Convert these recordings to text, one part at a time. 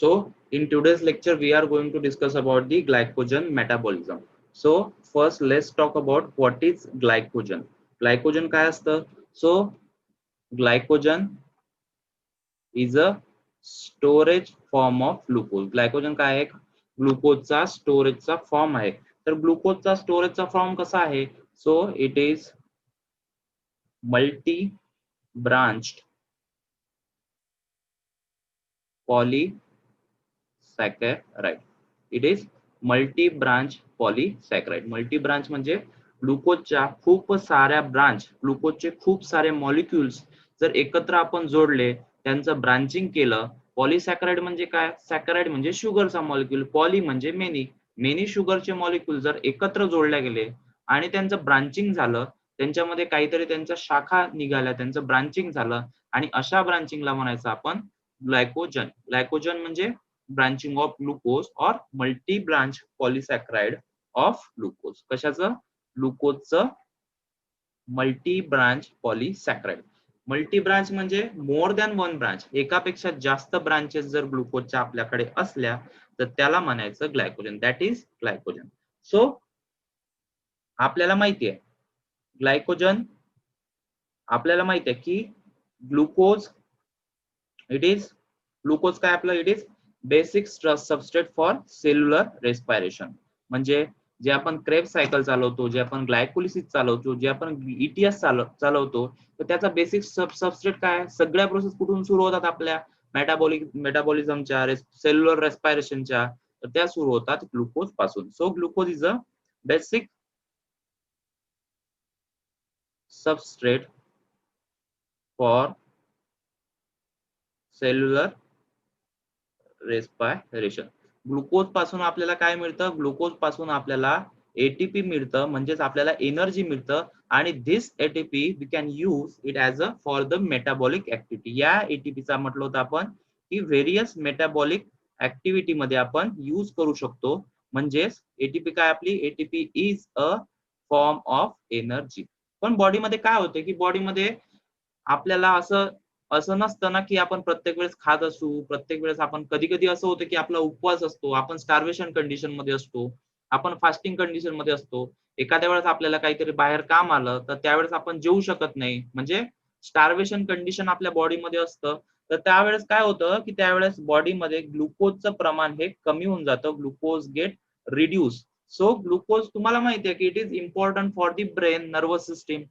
So in today's lecture we are going to discuss about the glycogen metabolism. So first let's talk about what is glycogen. Glycogen काय असतं? So glycogen is a storage form of glucose. Glycogen काय आहे? ग्लुकोजचा स्टोरेजचा form आहे. तर ग्लुकोजचा स्टोरेजचा form कसा आहे? So it is multi branched polysaccharide. It is multi branch polysaccharide. Multi branch म्हणजे ग्लुकोजच्या खूप साऱ्या ब्रांच, ग्लुकोजचे खूप सारे मॉलिक्युल्स जर एकत्र आपण जोडले, त्यांचं ब्रांचिंग केलं. पॉलीसॅकराइड म्हणजे काय? सॅकराइड म्हणजे शुगरचा मॉलिक्युल, पॉली म्हणजे मेनी. मेनी शुगरचे मॉलिक्युल जर एकत्र जोडले गेले आणि त्यांचं ब्रांचिंग झालं, त्यांच्यामध्ये काहीतरी त्यांच्या शाखा निघाल्या, त्यांचं ब्रांचिंग झालं आणि अशा ब्रांचिंगला म्हणायचं आपण ग्लायकोजन. ग्लायकोजन म्हणजे ब्रांचिंग ऑफ ग्लुकोज और multi branch polysaccharide of glucose. कशाचं? ग्लुकोजचं multi branch polysaccharide. Multi branch म्हणजे मोर दॅन वन ब्रांच. एकापेक्षा जास्त ब्रांचेस जर ग्लुकोजच्या आपल्याकडे असल्या तर त्याला म्हणायचं glycogen. That is glycogen. So आपल्याला माहिती आहे ग्लायकोजन, आपल्याला माहिती आहे की ग्लुकोज इट इज, ग्लुकोज काय आपलं? It is basic substrate for cellular respiration. म्हणजे जे आपण क्रेब सायकल चालवतो, जे आपण ग्लायकोलिसिस चालवतो, जे आपण ETS चालवतो, तर त्याचा बेसिक सबस्ट्रेट काय? सगळ्या प्रोसेस कुठून सुरू होतात? आपल्या मेटाबॉलिझमच्या, सेल्युलर रेस्पिरेशनच्या, तर त्या सुरू होतात ग्लुकोज पासून. So glucose is a basic substrate for cellular respiration. Glucose पासून आपल्याला काय मिळतं? ग्लुकोज पासून आपल्याला ATP मिळतं, म्हणजेच आपल्याला एनर्जी मिळतं. आणि this ATP we can use it as a for the metabolic activity. या ATP चा म्हटलं होतं आपण की व्हेरियस मेटाबॉलिक ऍक्टिव्हिटी मध्ये आपण यूज करू शकतो. म्हणजेच ATP काय आपली? ATP is a form of energy. पण बॉडीमध्ये काय होते की बॉडीमध्ये आपल्याला असं नसतं ना की आपण प्रत्येक वेळेस खात असू. प्रत्येक वेळेस आपण कधी कधी असं होतं की आपला उपवास असतो, आपण स्टार्वेशन कंडिशन मध्ये असतो, आपण फास्टिंग कंडिशन मध्ये असतो. एखाद्या वेळेस आपल्याला काहीतरी बाहेर काम आलं तर त्यावेळेस आपण जेवू शकत नाही, म्हणजे स्टार्वेशन कंडिशन आपल्या बॉडीमध्ये असतं. तर त्यावेळेस काय होतं की त्यावेळेस बॉडीमध्ये ग्लुकोजचं प्रमाण हे कमी होऊन जातं. Glucose get reduce. So glucose तुम्हाला माहिती आहे की it is important for the brain, nervous system.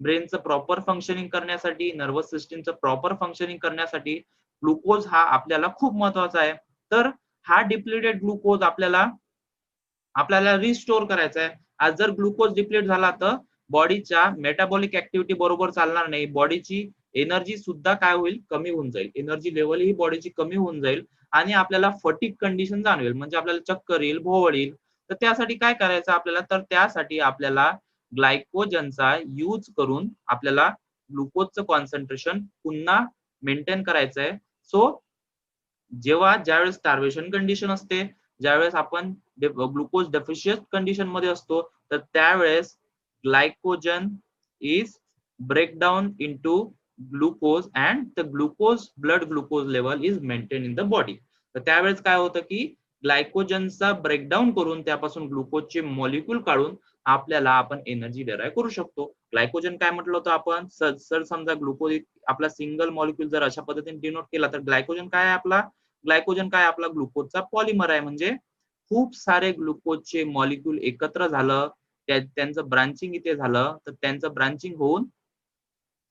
ब्रेनचं प्रॉपर फंक्शनिंग करण्यासाठी, नर्वस सिस्टीमचं प्रॉपर फंक्शनिंग करण्यासाठी ग्लुकोज हा आपल्याला खूप महत्वाचा आहे. तर हा डिप्लिटेड ग्लुकोज आपल्याला रिस्टोर करायचा आहे. आज जर ग्लुकोज डिप्लीट झाला तर बॉडीच्या मेटाबॉलिक ऍक्टिव्हिटी बरोबर चालणार नाही. बॉडीची एनर्जी सुद्धा काय होईल? कमी होऊन जाईल. एनर्जी लेवल ही बॉडीची कमी होऊन जाईल आणि आपल्याला फटीग कंडिशन जाणवेल, म्हणजे आपल्याला चक्कर येईल, भोवळ येईल. तर त्यासाठी काय करायचं आपल्याला? तर त्यासाठी आपल्याला ग्लायकोजनचा यूज करून आपल्याला ग्लुकोजचं कॉन्सन्ट्रेशन पुन्हा मेंटेन करायचं आहे. सो ज्यावेळेस स्टार्वेशन कंडिशन असते, ज्यावेळेस आपण ग्लुकोज डेफिशियंट कंडिशन मध्ये असतो, तर त्यावेळेस glycogen is break down into glucose and the blood glucose level is maintain in the body. तर त्यावेळेस काय होतं की ग्लायकोजनचा ब्रेकडाऊन करून त्यापासून ग्लुकोजचे मॉलिक्यूल काढून आपण एनर्जी डेराईव्ह करू शकतो. ग्लायकोजन काय म्हटलं होतं आपण? सर समजा ग्लुकोज आपला सिंगल मॉलिक्यूल जर अशा पद्धतीने डिनोट केला तर ग्लायकोजन काय आपला? ग्लायकोजन काय आपला? ग्लुकोजचा पॉलिमर आहे. म्हणजे खूप सारे ग्लुकोजचे मॉलिक्यूल एकत्र झालं, त्यांचं ब्रांचिंग इथे झालं, तर त्यांचं ब्रांचिंग होऊन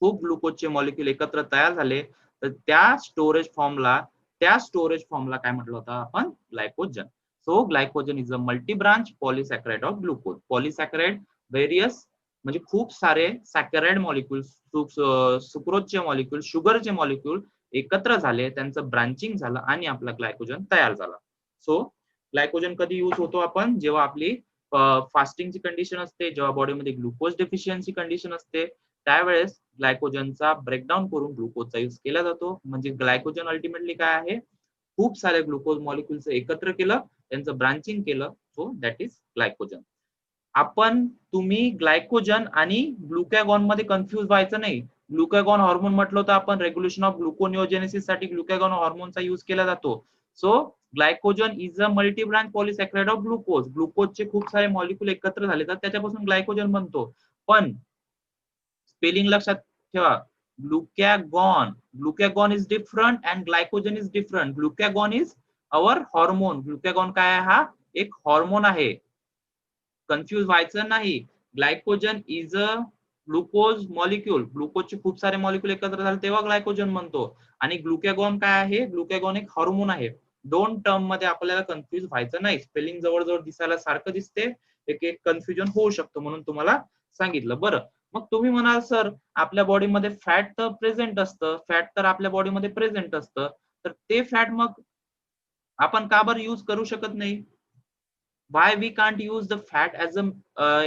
खूप ग्लुकोजचे मॉलिक्यूल एकत्र तयार झाले, तर त्या स्टोरेज फॉर्मला काय म्हटलं होतं आपण? Glycogen. So glycogen is a multi branch polysaccharide of glucose. Polysaccharide various म्हणजे खूप सारे सॅकराइड मॉलिक्यूल, सुक्रोजचे मॉलिक्यूल, शुगरचे मॉलिक्यूल एकत्र झाले, त्यांचं ब्रांचिंग झालं आणि आपला ग्लायकोजन तयार झाला. सो ग्लायकोजन कधी यूज होतो आपण? जेव्हा आपली फास्टिंगची कंडिशन असते, जेव्हा बॉडीमध्ये ग्लुकोज डेफिशियन्सी कंडिशन असते, त्यावेळेस ग्लायकोजनचा ब्रेकडाऊन करून ग्लुकोजचा यूज केला जातो. म्हणजे ग्लायकोजन अल्टिमेटली काय आहे? खूप सारे ग्लुकोज मॉलिक्यूल्स एकत्र केलं, त्यांचं ब्रांचिंग केलं, सो दॅट इज ग्लायकोजन. तुम्ही ग्लायकोजन आणि ग्लुकॅगॉन मध्ये कन्फ्युज व्हायचं नाही. ग्लुकॅगॉन हॉर्मोन म्हटलं होतं आपण, रेग्युलेशन ऑफ ग्लुकोनिओजेनेसिस साठी ग्लुकॅगॉन हॉर्मोनचा यूज केला जातो. So glycogen is a multi branch polysaccharide of glucose. ग्लुकोजचे खूप सारे मॉलिक्यूल एकत्र झाले तर त्याच्यापासून ग्लायकोजन बनतो. पण स्पेलिंग लक्षात ठेवा, glucagon, glucagon is different and glycogen is different. Glucagon is our hormone. Glucagon काय आहे? हा एक हॉर्मोन आहे, कन्फ्युज व्हायचं नाही. Glycogen is a glucose molecule. ग्लुकोजचे खूप सारे मॉलिक्यूल एकत्र झाले तेव्हा ग्लायकोजन बनतो. आणि ग्लुकॅगॉन काय आहे? ग्लुकॅगॉन एक हॉर्मोन आहे. दोन टर्म मध्ये आपल्याला कन्फ्युज व्हायचं नाही. स्पेलिंग जवळजवळ दिसायला सारखं दिसते, एक एक कन्फ्युजन होऊ शकतं, म्हणून तुम्हाला सांगितलं. बरं, मग तुम्ही म्हणाल सर आपल्या बॉडीमध्ये फॅट तर प्रेझेंट असतं, फॅट तर आपल्या बॉडीमध्ये प्रेझेंट असतं, तर ते फॅट मग आपण का बरं यूज करू शकत नाही? Why we can't use the fat as a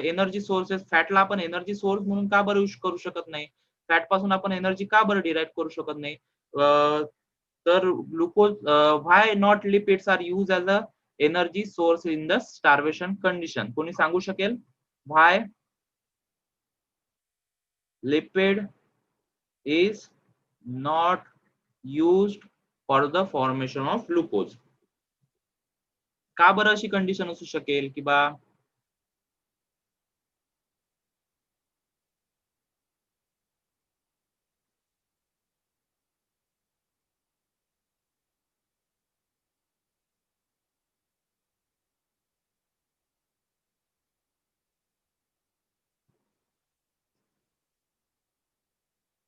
energy sources. फॅटला आपण एनर्जी सोर्स म्हणून का बरं यूज करू शकत नाही? फॅट पासून आपण एनर्जी का बरं डिराईव्ह करू शकत नाही? तर glucose, why not lipids are use as a energy source in the starvation condition? कोणी सांगू शकेल व्हाय lipid is not used for the formation of glucose? का बरं अशी कंडिशन असू शकेल की बा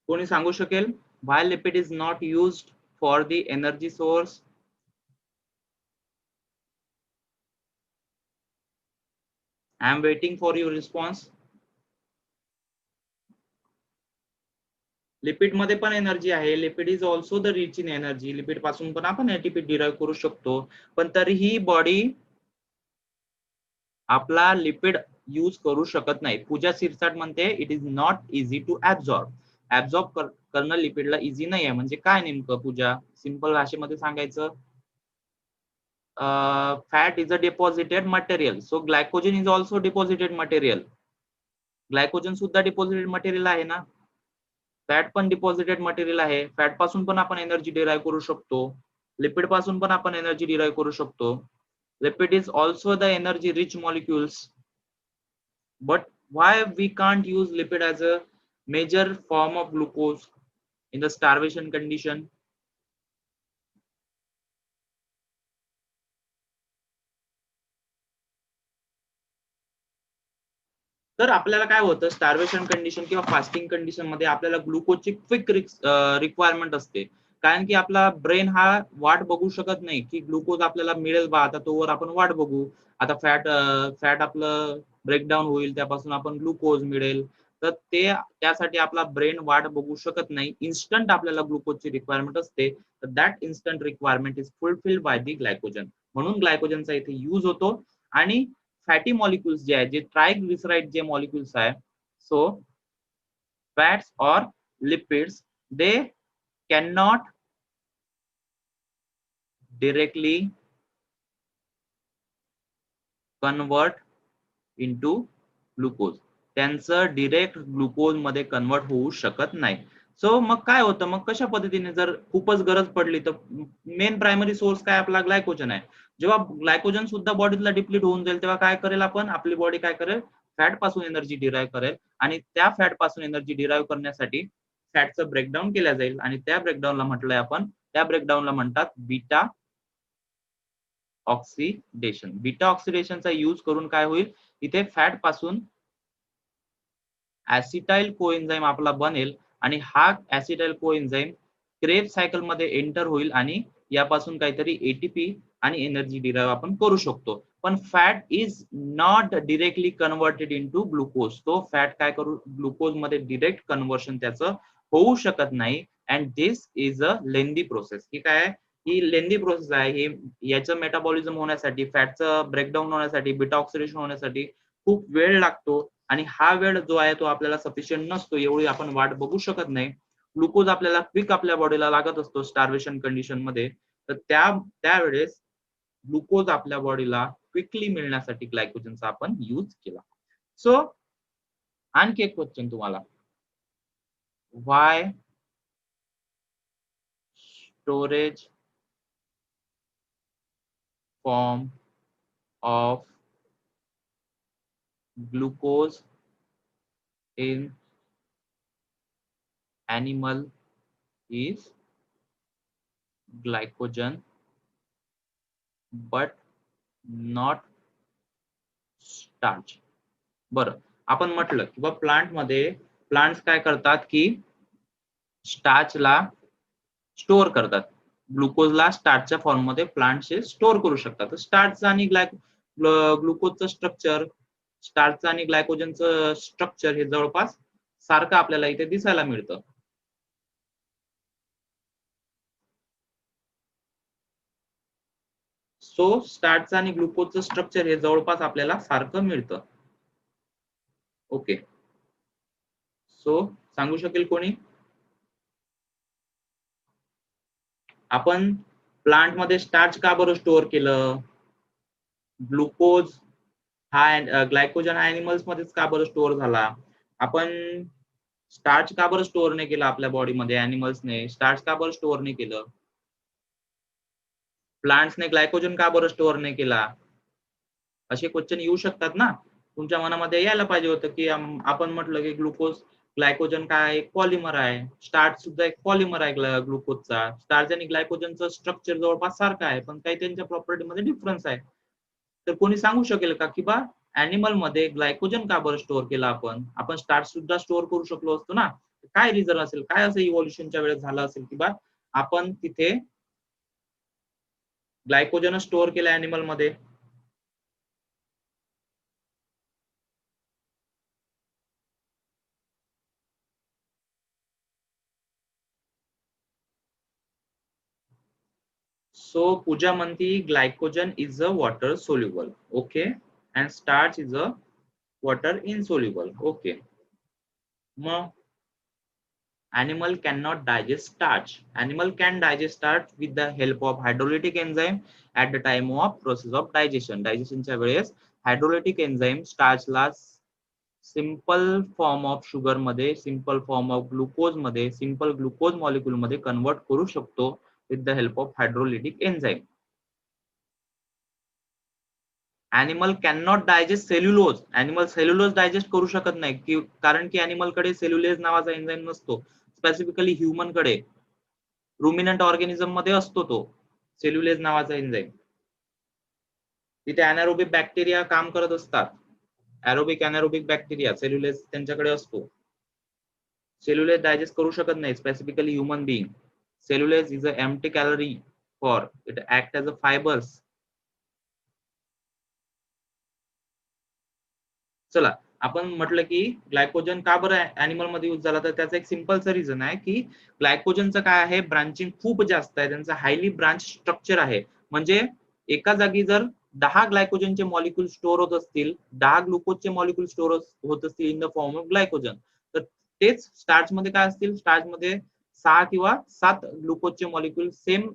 कोणी सांगू शकेल why lipid is not used for the energy source? I am waiting for your response. Lipid मध्ये पण एनर्जी आहे. Lipid is also the rich in energy. Lipid पासून पण आपण एटीपी डिराईव्ह करू शकतो. पण तरीही बॉडी आपला लिपिड यूज करू शकत नाही. पूजा सिरसाट म्हणते it is not easy to absorb. Absorb करणं लिपिडला इझी नाही आहे. म्हणजे काय नेमकं पूजा? सिंपल भाषेमध्ये सांगायचं, fat is a deposited material. So glycogen is also deposited material. Glycogen सुद्धा डिपॉझिटेड मटेरियल आहे ना. फॅट पण डिपॉझिटेड मटेरियल आहे. फॅट पासून पण आपण एनर्जी डिराईव्ह करू शकतो. लिपिड पासून पण आपण एनर्जी डिराईव्ह करू शकतो. Lipid is also the energy rich molecules. But why we can't use lipid as a major form of glucose in the starvation condition? तर आपल्याला काय होतं, स्टार्वेशन कंडिशन किंवा फास्टिंग कंडिशन मध्ये आपल्याला ग्लुकोजची क्विक रिक्वायरमेंट असते. कारण की आपला ब्रेन हा वाट बघू शकत नाही की ग्लुकोज आपल्याला मिळेल बा, आता तोवर आपण वाट बघू. आता फॅट फॅट आपलं ब्रेकडाऊन होईल, त्यापासून आपण ग्लुकोज मिळेल. तर त्यासाठी आपला ब्रेन वाट बघू शकत नाही. इन्स्टंट आपल्याला ग्लुकोजची रिक्वायरमेंट असते. तर that instant requirement is fulfilled by the glycogen. म्हणून ग्लायकोजनचा इथे यूज होतो. आणि फॅटी मॉलिक्युल्स जे आहेत, जे ट्रायग्लिसराइड जे मॉलिक्युल्स आहे, सो फॅट्स और lipids, they can not directly convert into glucose. त्यांचं डिरेक्ट ग्लुकोज मध्ये कन्वर्ट होऊ शकत नाही. सो मग काय होतं, मग कशा पद्धतीने जर खूपच गरज पडली तर मेन प्रायमरी सोर्स काय आपला ग्लायकोजन आहे. जेव्हा ग्लायकोजन सुद्धा बॉडीला डिप्लीट होऊन जाईल तेव्हा काय करेल आपण, आपली बॉडी काय करेल, फॅट पासून एनर्जी डिराईव्ह करेल. आणि त्या फॅट पासून एनर्जी डिराईव्ह करण्यासाठी फॅटचं ब्रेकडाऊन केलं जाईल. आणि त्या ब्रेकडाऊनला म्हटलंय आपण, त्या ब्रेकडाऊनला म्हणतात बीटा ऑक्सिडेशन. बीटा ऑक्सिडेशनचा यूज करून काय होईल, इथे फॅट पासून ऍसिटाइल कोएन्झाइम आपला बनेल. आणि हा ऍसिटाइल कोएन्झाइम क्रेब सायकल मध्ये एंटर होईल आणि यापासून काहीतरी एटीपी आणि एनर्जी डिराईव्ह आपण करू शकतो. पण fat is not directly converted into glucose. तो फॅट काय करू, ग्लुकोज मध्ये डिरेक्ट कन्वर्शन त्याचं होऊ शकत नाही. And this is a lengthy process. ही काय आहे, ही लेंदी प्रोसेस आहे. ही याचं मेटाबॉलिझम होण्यासाठी, फॅटचं ब्रेकडाऊन होण्यासाठी, बीटा ऑक्सिडेशन होण्यासाठी खूप वेळ लागतो. आणि हा वेळ जो आहे तो आपल्याला सफिशियंट नसतो. एवढी आपण वाट बघू शकत नाही. ग्लुकोज आपल्याला क्विक आपल्या बॉडीला लागत असतो स्टार्वेशन कंडिशन मध्ये. तर त्यावेळेस ग्लुकोज आपल्या बॉडीला क्विकली मिळण्यासाठी ग्लायकोजनचा आपण यूज केला. सो आणखी एक क्वेश्चन तुम्हाला, Y storage form of glucose in animal is glycogen but not starch. बरं, आपण म्हटलं की प्लांट मध्ये प्लांट्स काय करतात की स्टार्चला स्टोअर करतात. ग्लुकोजला स्टार्चच्या फॉर्म मध्ये प्लांट्स स्टोअर करू शकतात. स्टार्च आणि ग्लुकोजचं स्ट्रक्चर, स्टार्च आणि ग्लायकोजनचं स्ट्रक्चर हे जवळपास सारखं आपल्याला इथे दिसायला मिळतं. सो स्टार्च आणि ग्लुकोजचं स्ट्रक्चर हे जवळपास आपल्याला सारखं मिळतं. ओके, सो सांगू शकेल कोणी? आपण प्लांट मध्ये स्टार्च का बरं स्टोअर केलं? ग्लुकोज हा ग्लायकोजन हा एनिमल्स मध्येच का बरं स्टोअर झाला? आपण स्टार्च का बरं स्टोअर नाही केलं आपल्या बॉडीमध्ये? एनिमल्सने स्टार्च का बरं स्टोअर नाही केलं? प्लांट्सने ग्लायकोजन का बरं स्टोअर नाही केला? असे क्वेश्चन येऊ शकतात ना तुमच्या मनामध्ये. यायला पाहिजे होतं की आपण म्हटलं की ग्लुकोज ग्लायकोजन काय एक पॉलिमर आहे, स्टार्च सुद्धा एक पॉलिमर आहे ग्लुकोजचा. स्टार्च आणि ग्लायकोजनचं स्ट्रक्चर जवळपास सारखं आहे पण काही त्यांच्या प्रॉपर्टी मध्ये डिफरन्स आहे. तर कोणी सांगू शकेल का की अॅनिमल मध्ये ग्लायकोजन का बरं स्टोअर केला? आपण स्टार्च सुद्धा स्टोअर करू शकलो असतो ना. काय रिझन असेल? काय असं इव्होल्युशनच्या वेळेस झालं असेल की आपण तिथे ग्लायकोजन स्टोअर केलं अॅनिमल मध्ये? So Pooja म्हणती glycogen is a water soluble, okay, and starch is a water insoluble, okay. मग animal cannot digest starch. Animal can digest starch with the help of hydrolytic enzyme at the time of process of digestion. Digestionच्या वेळेस hydrolytic enzyme स्टार्चला simple form of sugar मध्ये, simple form of glucose मध्ये, simple glucose molecule मध्ये convert करू शकतो with the help of hydrolytic enzyme. Animal can not digest cellulose. Animal cellulose digest करू शकत नाही की कारण की ॲनिमल कडे सेल्युलेज नावाचा एन्झाइम नसतो. स्पेसिफिकली ह्युमन कडे रुमिनंट ऑर्गॅनिझम मध्ये असतो तो सेल्युलेज नावाचा एन्झाइम. तिथे ॲनारोबिक बॅक्टेरिया काम करत असतात. एरोबिक अनारोबिक बॅक्टेरिया, सेल्युलेज त्यांच्याकडे असतो. सेल्युलेज डायजेस्ट करू शकत नाही specifically human being. Cellulase is a empty calorie for it act as a fibres. चला, आपण म्हटलं की ग्लायकोजन का बरं ऍनिमल मध्ये यूज झाला, तर त्याचं एक सिंपलचं रिझन आहे की ग्लायकोजनचं काय आहे, ब्रांचिंग खूप जास्त आहे, त्यांचं हायली ब्रांच स्ट्रक्चर आहे. म्हणजे एका जागी जर 10 ग्लायकोजनचे मॉलिक्यूल स्टोअर होत असतील, 10 ग्लुकोजचे मॉलिक्यूल स्टोअर होत असतील in the form of glycogen, तर तेच स्टार्च मध्ये काय असतील, स्टार्च मध्ये 6 किंवा 7 ग्लुकोजचे मॉलिक्यूल सेम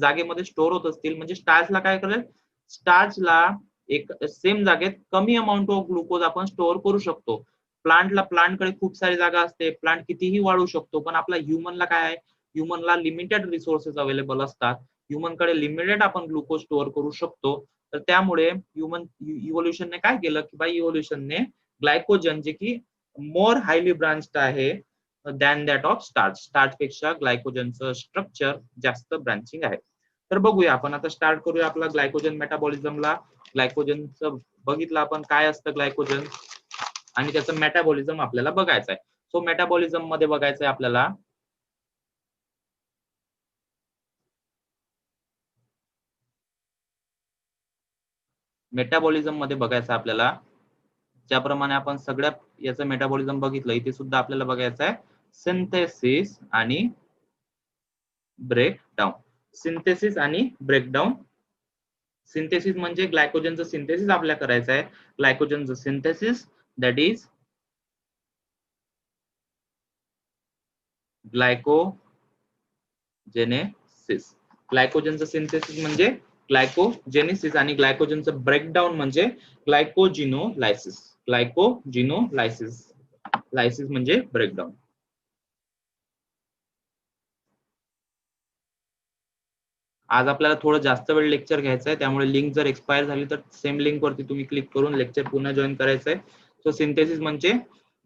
जागेमध्ये स्टोअर होत असतील. म्हणजे स्टार्चला काय करेल, स्टार्चला एक सेम जागेत कमी अमाऊंट ऑफ ग्लुकोज आपण स्टोअर करू शकतो. प्लांटकडे खूप सारी जागा असते, प्लांट कितीही वाढू शकतो, पण आपला ह्युमनला काय आहे, ह्युमनला लिमिटेड रिसोर्सेस अवेलेबल असतात. ह्युमनकडे लिमिटेड आपण ग्लुकोज स्टोअर करू शकतो. तर त्यामुळे ह्युमन इव्होल्युशनने काय केलं की इव्होल्युशनने ग्लायकोजन जे की मोर हायली ब्रांच्ड आहे than that of starch, starch पेक्षा ग्लायकोजनचं स्ट्रक्चर जास्त ब्रांचिंग आहे. तर बघूया आपण आता स्टार्ट करूया आपला ग्लायकोजन मेटाबॉलिझमला. ग्लायकोजनचं बघितलं आपण काय असतं ग्लायकोजन आणि त्याचं मेटाबॉलिझम आपल्याला बघायचं आहे. सो मेटाबॉलिझम मध्ये बघायचंय आपल्याला ज्याप्रमाणे आपण सगळ्या याचं मेटाबॉलिझम बघितलं, इथे सुद्धा आपल्याला बघायचं आहे सिंथेसिस आणि ब्रेकडाऊन. सिंथेसिस आणि ब्रेकडाऊन. सिंथेसिस म्हणजे ग्लायकोजनचं सिंथेसिस आपल्याला करायचं आहे. ग्लायकोजनचं सिंथेसिस दॅट इज ग्लायकोजेनेसिस. ग्लायकोजनचं सिंथेसिस म्हणजे ग्लायकोजेनेसिस आणि ग्लायकोजनचं ब्रेकडाऊन म्हणजे ग्लायकोजिनोलायसिस. ग्लायकोजिनोलायसिस, लायसिस म्हणजे ब्रेकडाऊन. आज आपल्याला थोडं जास्त वेळ लेक्चर घ्यायचं आहे, त्यामुळे लिंक जर एक्सपायर झाली तर सेम लिंक वरती तुम्ही क्लिक करून लेक्चर पुन्हा जॉईन करायचं आहे. सो सिंथेसिस म्हणजे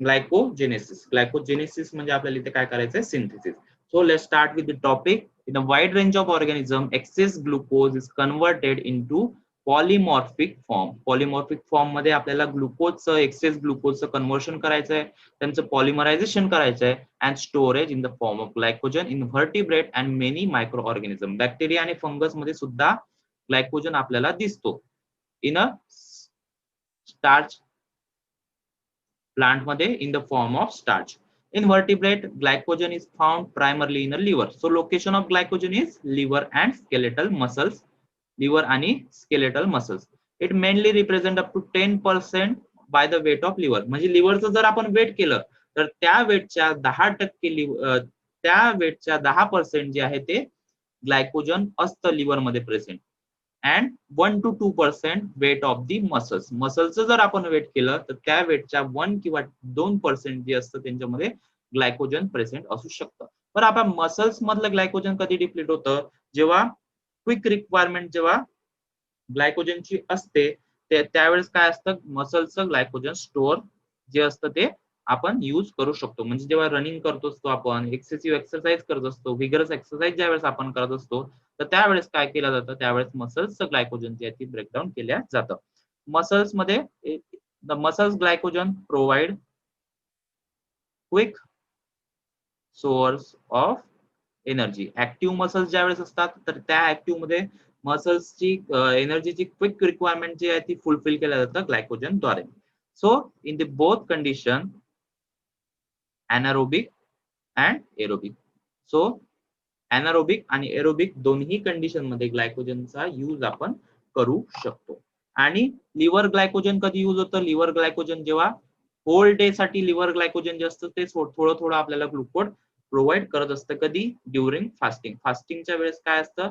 ग्लायकोजेनेसिस म्हणजे आपल्याला इथे काय करायचं आहे, synthesis. So let's start with the topic. In a wide range of organism, excess glucose is converted into polymorphic form. Polymorphic form मध्ये आपल्याला ग्लुकोजचं एक्सेस ग्लुकोजचं कन्व्हर्शन करायचं आहे, त्यांचं पॉलिमरायझेशन करायचं आहे and storage in the form of glycogen in vertebrate and many micro organism. Bacteria आणि fungus मध्ये सुद्धा ग्लायकोजन आपल्याला दिसतो इन अ स्टार्च plant मध्ये in the form of starch. In vertebrate, glycogen is found primarily in the liver. So location of glycogen is liver and skeletal muscles. Liver आणि skeletal muscles. It mainly represent up to 10% by the weight of liver. म्हणजे लिव्हरचं जर आपण weight केलं तर त्या वेटच्या 10% त्या वेटच्या 10% जे आहे ते ग्लायकोजन असतं लिव्हर मध्ये present. And 1 to 2% weight of the muscles. मसलचं जर आपण वेट केलं तर त्या वेटच्या 1 किंवा 2% जे असतं त्यांच्यामध्ये ग्लायकोजन प्रेझेंट असू शकतं. पण आपण मसल्स मधलं ग्लायकोजन कधी डिप्लीट होतं, जेव्हा क्विक रिक्वायरमेंट जेव्हा ग्लायकोजनची असते त्यावेळेस काय असतं, मसलचं ग्लायकोजन स्टोअर जे असतं ते आपण यूज करू शकतो. म्हणजे जेव्हा रनिंग करत असतो, आपण एक्सेसिव्ह एक्सरसाइज करत असतो, व्हिगरस एक्सरसाइज ज्यावेळेस आपण करत असतो तर त्यावेळेस काय केलं जातं, त्यावेळेस मसल्सचं ग्लायकोजन जे आहे ते ब्रेकडाऊन केल्या जातं. मसल्स मध्ये the muscles glycogen provide quick source of energy. Active muscles ज्यावेळेस असतात तर त्या ऍक्टिव्ह मध्ये मसल्सची एनर्जीची क्विक रिक्वायरमेंट जी आहे ती फुलफिल केल्या जातं ग्लायकोजनद्वारे. So in the both condition anaerobic and aerobic. So anaerobic आणि एरोबिक दोन्ही कंडिशन मध्ये ग्लायकोजनचा यूज आपण करू शकतो. आणि लिव्हर ग्लायकोजन कधी यूज होतं, लिव्हर ग्लायकोजन जेव्हा होल डे साठी लिव्हर ग्लायकोजन जे असतं ते थोडं थोडं आपल्याला ग्लुकोज प्रोव्हाइड करत असतं. कधी, ड्युरिंग फास्टिंग. फास्टिंगच्या वेळेस काय असतं,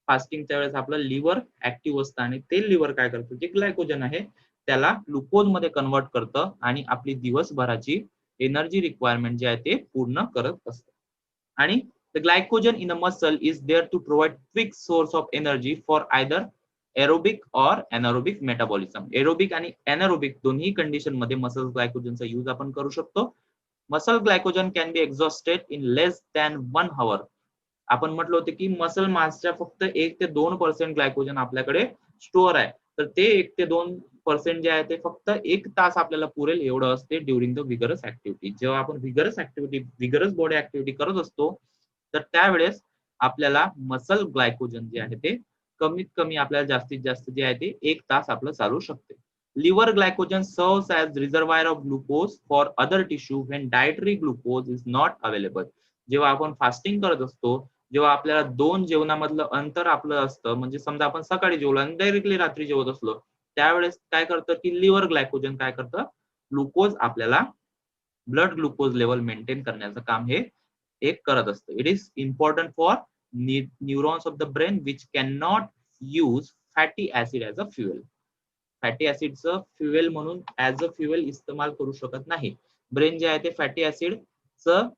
फास्टिंगच्या वेळेस आपलं लिव्हर ऍक्टिव्ह असतं आणि ते लिव्हर काय करतं, जे ग्लायकोजन आहे त्याला ग्लुकोज मध्ये कन्वर्ट करतं आणि आपली दिवसभराची एनर्जी रिक्वायरमेंट जे आहे ते पूर्ण करत असतं. आणि the glycogen in a muscle is there to provide quick source of energy for either aerobic or anaerobic metabolism. Aerobic आणि anaerobic दोन्ही कंडिशन मध्ये मसल ग्लायकोजनचा यूज आपण करू शकतो. Muscle glycogen can be exhausted in less than 1 hour. आपण म्हटलं होतं की मसल मासच्या फक्त 1 ते 2% ग्लायकोजन आपल्याकडे स्टोअर आहे, तर ते 1 ते 2% जे आहे ते फक्त 1 तास आपल्याला पुरेल एवढं असते ड्युरिंग द विगरस ऍक्टिव्हिटी. जेव्हा आपण विगरस बॉडी ऍक्टिव्हिटी करत असतो तर त्यावेळेस आपल्याला मसल ग्लायकोजन जे आहे ते कमीत कमी आपल्याला जास्तीत जास्त जे आहे ते 1 तास आपलं चालू शकते. Liver glycogen serves as reservoir of glucose for other tissue when dietary glucose is not available. जेव्हा आपण फास्टिंग करत असतो, जेव्हा आपल्याला 2 जेवणामधलं अंतर आपलं असतं, म्हणजे समजा आपण सकाळी जेवलो आणि डायरेक्टली रात्री जेवत असलो, त्यावेळेस काय करतं की लिव्हर ग्लायकोजन काय करतं, ग्लुकोज आपल्याला ब्लड ग्लुकोज लेवल मेंटेन करण्याचं काम हे एक करत असतं. It is important for neurons of the brain which can not use fatty acid as a fuel. Fatty ऍसिडचं फ्युएल म्हणून ऍज अ फ्युएल इस्तेमाल करू शकत नाही. ब्रेन जे आहे ते फॅटी ऍसिडचं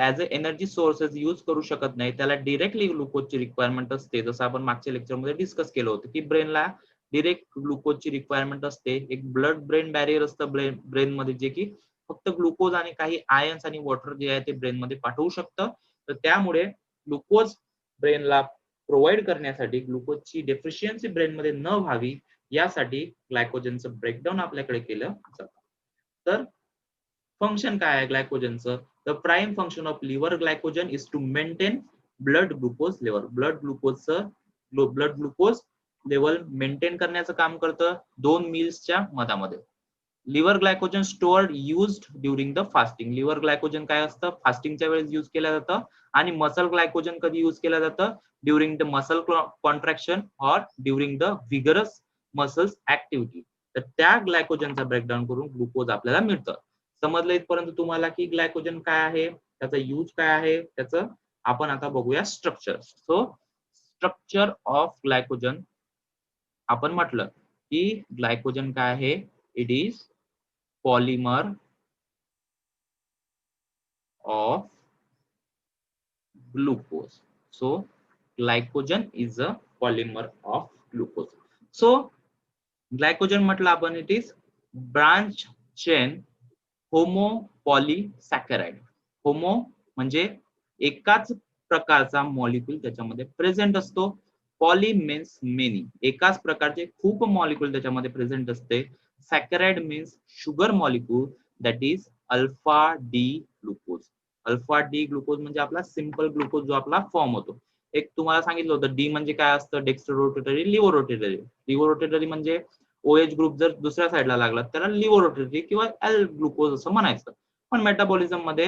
as a energy sources use करू शकत नाही. त्याला डिरेक्टली ग्लुकोजची रिक्वायरमेंट असते. जसं आपण मागच्या लेक्चरमध्ये डिस्कस केलं होतं की ब्रेनला डिरेक्ट ग्लुकोजची रिक्वायरमेंट असते. एक ब्लड ब्रेन बॅरियर असतं ब्रेन मध्ये, जे की फक्त ग्लुकोज आणि काही आयन्स आणि वॉटर जे आहे ते ब्रेन मध्ये पाठवू शकतं. तर त्यामुळे ग्लुकोज ब्रेनला प्रोव्हाइड करण्यासाठी ग्लुकोजची डेफिशियन्सी ब्रेन मध्ये न व्हावी यासाठी ग्लायकोजनचं ब्रेकडाऊन आपल्याकडे केलं जातं. तर फंक्शन काय आहे ग्लायकोजनचं, the prime function of liver glycogen is to maintain blood glucose level. Blood glucose level maintain करण्याचं काम करतं 2 मील्सच्या मधामध्ये. Liver glycogen stored used during the fasting. Liver glycogen काय असतं, फास्टिंगच्या वेळेस यूज केलं जातं. आणि मसल ग्लायकोजन कधी यूज केलं जातं, ड्युरिंग द मसल कॉन्ट्रॅक्शन और during the vigorous muscles activity. तर त्या ग्लायकोजनचा ब्रेकडाऊन करून ग्लुकोज आपल्याला मिळतं. समजलं इथपर्यंत तुम्हाला की ग्लायकोजन काय आहे, त्याचा यूज काय आहे, त्याचं आपण आता बघूया structure. So structure of glycogen आपण म्हटलं की ग्लायकोजन काय आहे, it is polymer of glucose. So glycogen is a polymer of glucose. So glycogen म्हटलं आपण, it is branch chain homo polysaccharide. Homo म्हणजे एकाच प्रकारचा मॉलिक्यूल त्याच्यामध्ये प्रेझेंट असतो. पॉली मीन्स मेनी, एकाच प्रकारचे खूप मॉलिक्यूल त्याच्यामध्ये प्रेझेंट असते. Saccharide means sugar molecule, that is alpha D glucose. Alpha D glucose म्हणजे आपला सिंपल ग्लुकोज जो आपला फॉर्म होतो. एक तुम्हाला सांगितलं होतं डी म्हणजे काय असतं, डेक्स्ट्रोरोटेटरी, लिव्होरोटेटरी. लिव्होरोटेटरी म्हणजे OH ग्रुप जर दुसऱ्या साईडला लागला त्याला लिव्होरोटेटरी किंवा एल ग्लुकोज असं म्हणायचं. पण मेटाबॉलिझम मध्ये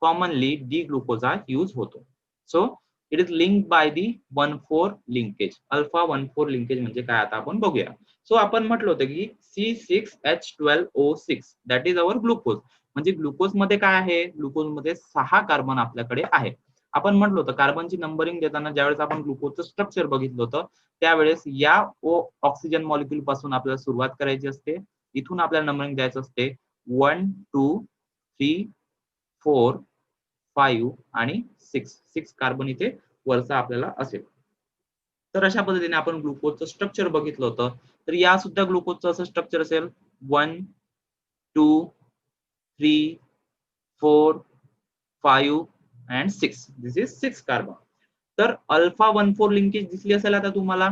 कॉमनली डी ग्लुकोज हा यूज होतो. So it is linked by the 1,4 linkage. Alpha 1,4 linkage म्हणजे काय आता आपण बघूया. सो आपण म्हटलं होतं की C6H12O6 that is our glucose. म्हणजे ग्लुकोज मध्ये काय आहे, ग्लुकोज मध्ये 6 कार्बन आपल्याकडे आहे. आपण म्हटलं होतं कार्बनची नंबरिंग देताना ज्यावेळेस आपण ग्लुकोजचं स्ट्रक्चर बघितलं होतं त्यावेळेस या ऑक्सिजन मॉलिक्यूल पासून आपल्याला सुरुवात करायची असते. इथून आपल्याला नंबरिंग द्यायचं असते 1, 2, 3, 4, 5 आणि 6 कार्बन इथे वरचा आपल्याला असेल. तर अशा पद्धतीने आपण ग्लुकोजचं स्ट्रक्चर बघितलं होतं. तर या सुद्धा ग्लुकोजचं असं स्ट्रक्चर असेल 1, 2, 3, 4, 5 and 6. This is 6 carbon. तर अल्फा 1,4 लिंकेज दिसली असेल आता तुम्हाला,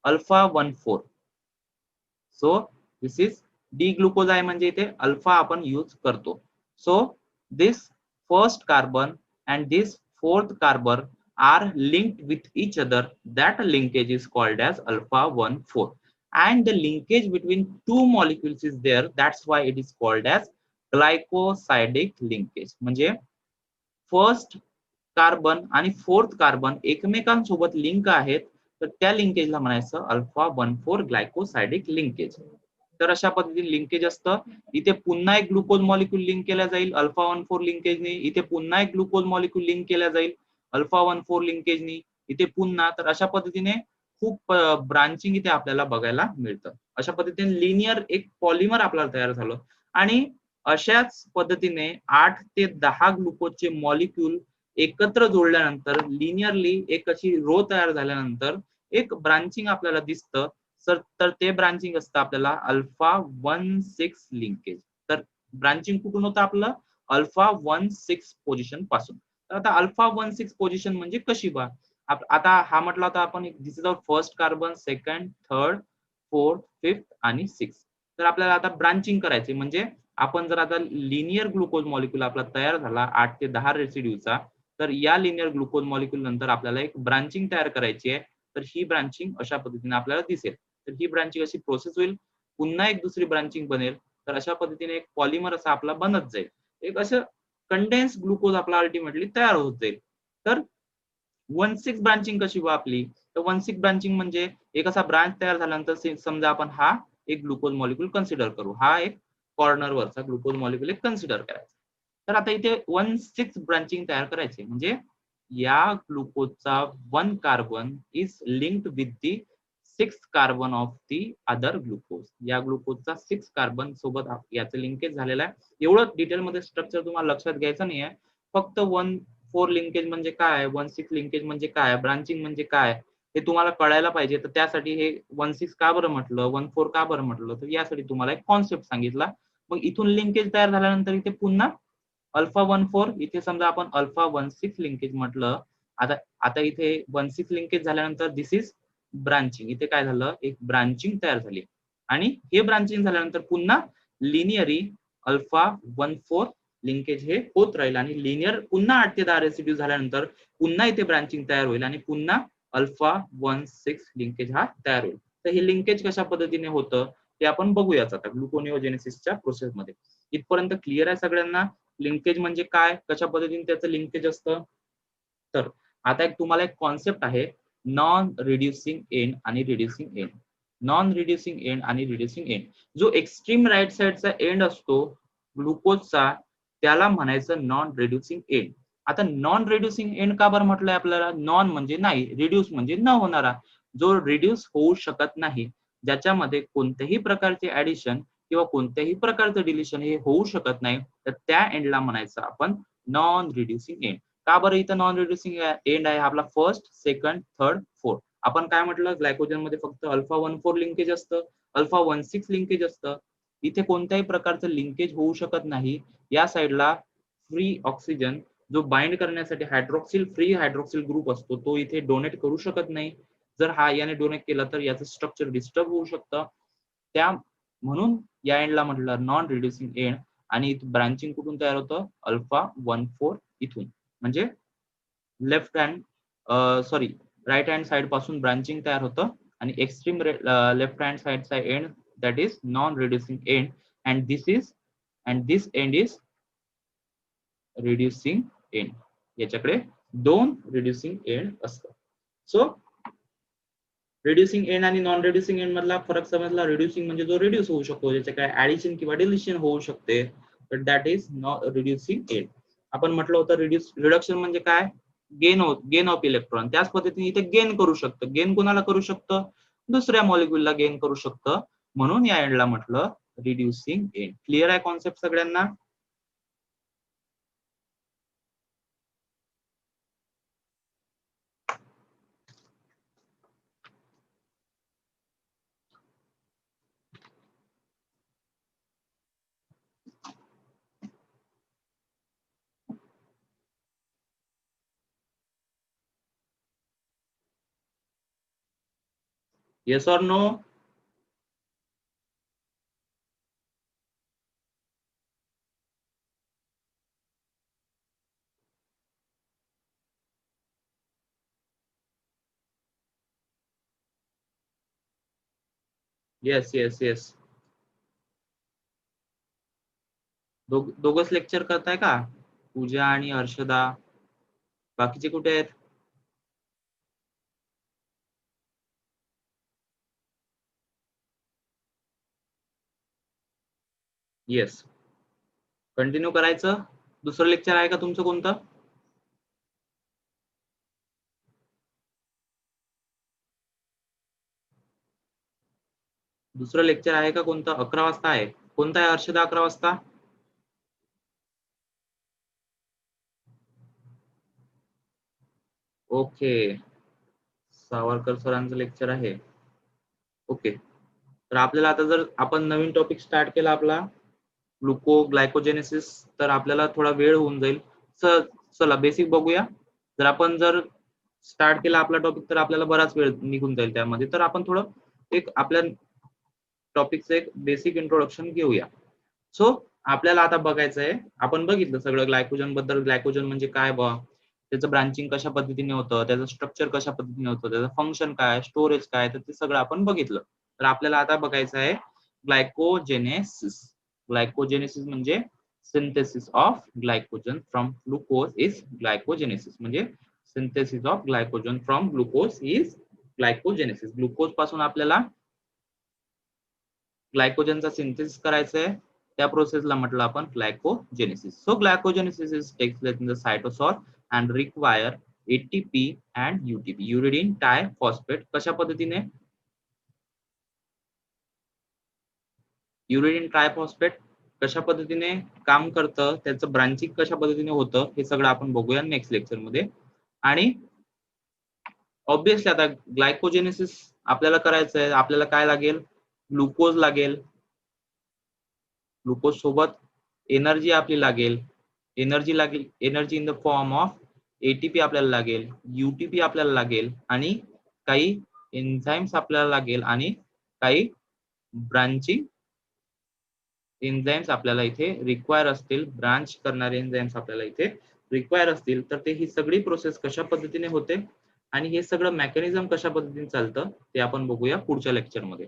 alpha 1,4. So this is D glucose आहे म्हणजे इथे अल्फा आपण यूज करतो. So this first carbon and this fourth carbon are linked with each other. That linkage is called as alpha 1,4. And the linkage between two molecules is there. That's why it is called as glycosidic linkage. म्हणजे first carbon आणि fourth carbon एकमेकांसोबत link आहेत, तर त्या लिंकेजला म्हणायचं alpha 1,4 ग्लायकोसायडिक linkage. तर अशा पद्धतीने लिंकेज असतं. इथे पुन्हा एक ग्लुकोज मॉलिक्यूल लिंक केला जाईल अल्फा 1,4 लिंकेजने. इथे पुन्हा एक ग्लुकोज मॉलिक्यूल लिंक केला जाईल अल्फा 1,4 लिंकेजनी. इथे पुन्हा. तर अशा पद्धतीने खूप ब्रांचिंग इथे आपल्याला बघायला मिळतं. अशा पद्धतीने लिनियर एक पॉलिमर आपल्याला तयार झालं. आणि अशाच पद्धतीने 8 ते 10 ग्लुकोजचे मॉलिक्यूल एकत्र जोडल्यानंतर लिनियरली एक अशी रो तयार झाल्यानंतर एक ब्रांचिंग आपल्याला दिसतं. तर ते ब्रांचिंग असतं आपल्याला अल्फा 1,6 लिंकेज. तर ब्रांचिंग कुठून होतं आपलं, अल्फा 1,6 पोझिशन पासून. तर आता अल्फा 1,6 पोझिशन म्हणजे कशी बा, आता हा म्हटला होता आपण this is our first carbon, second, third, fourth, fifth आणि 6. तर आपल्याला आता ब्रांचिंग करायचे. म्हणजे आपण जर आता लिनियर ग्लुकोज मॉलिक्यूल आपला तयार झाला 8 ते 10 रेसिड्यूचा, तर या लिनियर ग्लुकोज मॉलिक्यूल नंतर आपल्याला एक ब्रांचिंग तयार करायची आहे. तर ही ब्रांचिंग अशा पद्धतीने आपल्याला दिसेल. तर ही ब्रांचिंग अशी प्रोसेस होईल, पुन्हा एक दुसरी ब्रांचिंग बनेल. तर अशा पद्धतीने एक पॉलिमर असा आपला बनत जाईल. एक असं कंडेन्स ग्लुकोज आपला अल्टिमेटली तयार होत जाईल. तर 1,6 ब्रांचिंग कशी व आपली, तर 1,6 ब्रांचिंग म्हणजे एक असा ब्रांच तयार झाल्यानंतर समजा आपण हा एक ग्लुकोज मॉलिक्यूल कन्सिडर करू, हा एक कॉर्नर वरचा ग्लुकोज मॉलिक्यूल एक कन्सिडर करायचा. तर आता इथे 1,6 ब्रांचिंग तयार करायचे. म्हणजे या ग्लुकोजचा 1 carbon is linked with the 6 carbon of the other glucose. या ग्लुकोजचा 6 कार्बन सोबत याचं लिंकेज झालेलं आहे. एवढं डिटेल मध्ये स्ट्रक्चर तुम्हाला लक्षात घ्यायचं नाही आहे. फक्त 1,4 लिंकेज म्हणजे काय, 1,6 लिंकेज म्हणजे काय, ब्रांचिंग म्हणजे काय हे तुम्हाला कळायला पाहिजे. तर त्यासाठी हे 1,6 का बरं म्हटलं, 1,4 का बरं म्हटलं, तर यासाठी तुम्हाला एक कॉन्सेप्ट सांगितला. मग इथून लिंकेज तयार झाल्यानंतर इथे पुन्हा अल्फा 1,4, इथे समजा आपण अल्फा 1,6 लिंकेज म्हटलं. आता आता इथे 1,6 लिंकेज झाल्यानंतर दिस इज ब्रांचिंग. इथे काय झालं, एक ब्रांचिंग तयार झाली. आणि हे ब्रांचिंग झाल्यानंतर पुन्हा लिनियरी अल्फा 1,4 लिंकेज हे होत राहील. आणि लिनियर पुन्हा 8 ते 10 रेसिड्यू झाल्यानंतर पुन्हा इथे ब्रांचिंग तयार होईल आणि पुन्हा अल्फा 1,6 लिंकेज हा तयार होईल. तर हे लिंकेज कशा पद्धतीने होतं ते आपण बघूयाच आता ग्लुकोनिओजेनेसिसच्या प्रोसेसमध्ये. इथपर्यंत क्लिअर आहे सगळ्यांना, लिंकेज म्हणजे काय, कशा पद्धतीने त्याचं लिंकेज असतं. तर आता एक तुम्हाला एक कॉन्सेप्ट आहे नॉन रिड्युसिंग एंड आणि reducing end. Non reducing end आणि रिड्युसिंग एंड, जो एक्स्ट्रीम राईट साइडचा एंड असतो ग्लुकोजचा त्याला म्हणायचं नॉन रिड्युसिंग एंड. आता नॉन रिड्युसिंग एंड का बरं म्हटलंय आपल्याला, नॉन म्हणजे नाही, रिड्यूस म्हणजे न होणारा, जो रिड्यूस होऊ शकत नाही, ज्याच्यामध्ये कोणत्याही प्रकारचे ऍडिशन किंवा कोणत्याही प्रकारचं डिलिशन हे होऊ शकत नाही, तर त्या एंडला म्हणायचं आपण नॉन रिड्युसिंग एंड. का बरं इथं नॉन रिड्युसिंग एंड आहे आपला फर्स्ट, सेकंड, थर्ड, फोर्थ. आपण काय म्हटलं, ग्लायकोजन मध्ये फक्त अल्फा 1,4 लिंकेज असतं, अल्फा 1,6 लिंकेज असतं. इथे कोणत्याही प्रकारचं लिंकेज होऊ शकत नाही. या साईडला फ्री ऑक्सिजन जो बाइंड करण्यासाठी हायड्रॉक्सिल, फ्री हायड्रॉक्सिल ग्रुप असतो, तो इथे डोनेट करू शकत नाही. जर हा याने डोनेट केला तर याचं स्ट्रक्चर डिस्टर्ब होऊ शकतं. त्या म्हणून या एंडला म्हटलं नॉन रिड्युसिंग एंड. आणि ब्रांचिंग कुठून तयार होतं, अल्फा 1,4 इथून, म्हणजे left hand sorry right hand side पासून ब्रांचिंग तयार होतं आणि एक्स्ट्रीम लेफ्ट हँड साइडचा end that is non reducing end. And this end is reducing end. याच्याकडे दोन रिड्युसिंग एंड असतात. सो रिड्युसिंग एंड आणि नॉन रिड्युसिंग एंड मधला फरक समजला. रिड्युसिंग म्हणजे जो रिड्यूस होऊ शकतो, ज्याच्या काय ऍडिशन किंवा डिलिशन होऊ शकते, तर that is non reducing end. आपण म्हटलं होतं रिडक्शन म्हणजे काय, गेन ऑफ इलेक्ट्रॉन. त्याच पद्धतीने इथे गेन करू शकतं. गेन कोणाला करू शकतं, दुसऱ्या मॉलिक्युलला गेन करू शकतं. म्हणून या एंडला म्हटलं रिड्युसिंग एंड. क्लिअर आहे कॉन्सेप्ट सगळ्यांना? Yes or no? Yes yes yes. दोघच लेक्चर करताय का, पूजा आणि हर्षदा? बाकीचे कुठे आहेत? येस, कंटिन्यू करायचं. दुसरं लेक्चर आहे का तुमचं कोणतं? दुसरं लेक्चर आहे का कोणतं? 11 वाजता आहे. कोणता आहे हर्षदा 11 वाजता? ओके, सावरकर सरांचं लेक्चर आहे. ओके, तर आपल्याला आता जर आपण नवीन टॉपिक स्टार्ट केला आपला ग्लायकोजेनेसिस, तर आपल्याला थोडा वेळ होऊन जाईल. चला बेसिक बघूया. जर स्टार्ट केला आपला टॉपिक तर आपल्याला बराच वेळ निघून जाईल त्यामध्ये. तर आपण थोडं एक आपल्या टॉपिकचं एक बेसिक इंट्रोडक्शन घेऊया. सो आपल्याला आता बघायचं आहे, आपण बघितलं सगळं ग्लायकोजन बद्दल. ग्लायकोजन म्हणजे काय बा, त्याचं ब्रांचिंग कशा पद्धतीने होतं, त्याचं स्ट्रक्चर कशा पद्धतीने होतं, त्याचं फंक्शन काय, स्टोरेज काय, तर ते सगळं आपण बघितलं. तर आपल्याला आता बघायचं आहे ग्लायकोजेनेसिस. ग्लायकोजेनेसिस म्हणजे synthesis of glycogen from glucose is glycogenesis. म्हणजे synthesis of glycogen from glucose is glycogenesis. Glucose पासून आपल्याला ग्लायकोजनचा सिंथेसिस करायचं आहे, त्या प्रोसेसला म्हटलं आपण glycogenesis. So glycogenesis is takes place in the cytosol and require ATP and UTP, uridine triphosphate. कशा पद्धतीने युरिडीन ट्रायफॉस्फेट कशा पद्धतीने काम करतं, त्याचं ब्रांचिंग कशा पद्धतीने होतं, हे सगळं आपण बघूया नेक्स्ट लेक्चर मध्ये. आणि ऑब्विसली आता ग्लायकोजेनेसिस आपल्याला करायचं आहे, आपल्याला काय लागेल, ग्लुकोज लागेल. ग्लुकोज सोबत एनर्जी आपली लागेल. Energy in the form of ATP आपल्याला लागेल, यूटीपी आपल्याला लागेल, आणि काही एन्झाइम्स आपल्याला लागेल, आणि काही ब्रांचिंग एन्झाइम्स आपल्याला इथे रिक्वायर असतील. ब्रांच करणारे एन्झाइम्स आपल्याला इथे रिक्वायर असतील. तर ते ही सगळी प्रोसेस कशा पद्धतीने होते आणि हे सगळं मेकॅनिझम कशा पद्धतीने चालतं ते आपण बघूया पुढच्या लेक्चरमध्ये.